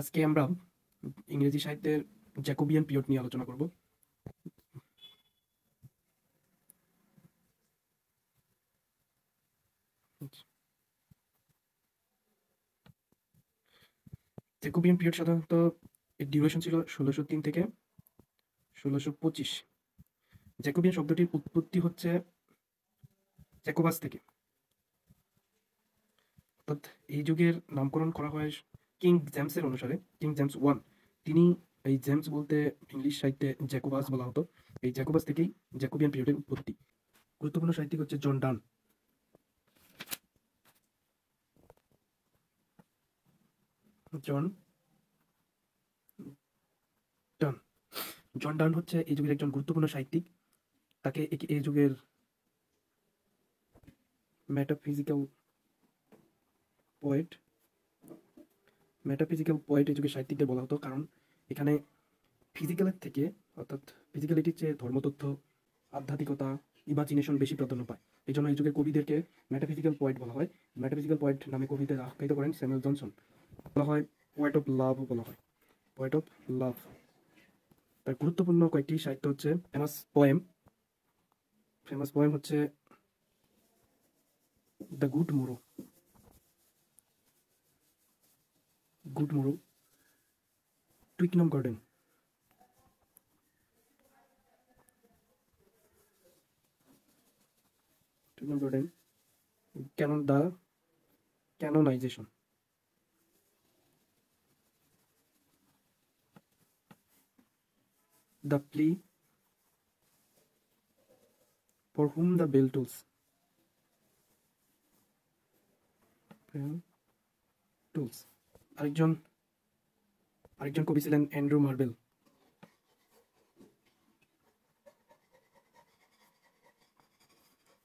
আজকে আমরা ইংরেজি সাহিত্যের জ্যাকোবিয়ান পিরিয়ড নিয়ে আলোচনা করব। জ্যাকোবিয়ান পিরিয়ড সাধারণত এর ডিউরেশন ছিল 1603 থেকে 1625। জ্যাকোবিয়ান শব্দটির উৎপত্তি হচ্ছে জ্যাকোবাস থেকে, অর্থাৎ এই যুগের নামকরণ করা হয় কিং জেমসের অনুসারে। কিং জেমস ওয়ান, তিনি এই জেমস বলতে ইংলিশ সাহিত্যে জ্যাকোবাস বলা হতো। এই জ্যাকোবাস থেকেই জ্যাকোবিয়ান পিরিয়ডের উৎপত্তি। গুরুত্বপূর্ণ সাহিত্যিক হচ্ছে জন ডান। জন ডান জন ডান হচ্ছে এই যুগের একজন গুরুত্বপূর্ণ সাহিত্যিক। তাকে এই যুগের মেটাফিজিক্যাল পোয়েট এই যুগের সাহিত্যিকদের বলা হতো, কারণ এখানে ফিজিক্যালের থেকে, অর্থাৎ ফিজিক্যালিটির চেয়ে ধর্মতত্ত্ব, আধ্যাত্মিকতা, ইমাজিনেশন বেশি প্রাধান্য পায়। এই জন্য এই যুগের কবিদেরকে মেটাফিজিক্যাল পোয়েট বলা হয়। মেটাফিজিক্যাল পোয়েট নামে কবিদের আখ্যায়িত করেন স্যামুয়েল জনসন। বলা হয় পোয়েট অফ লাভ, বলা হয় পোয়েট অফ লাভ। তার গুরুত্বপূর্ণ কয়েকটি সাহিত্য হচ্ছে ফেমাস পোয়েম হচ্ছে the good morrow, Twickenham garden, the canonization, the flea for whom the bell tolls. আরেকজন কবি ছিলেন অ্যান্ড্রু মার্বেল।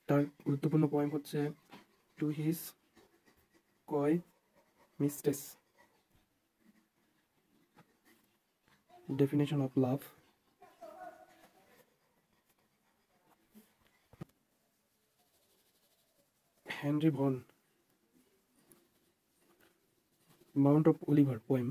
তার গুরুত্বপূর্ণ পোয়েম হচ্ছে to his coy mistress, definition of love. Henry Vaughan, mount of Oliver poem.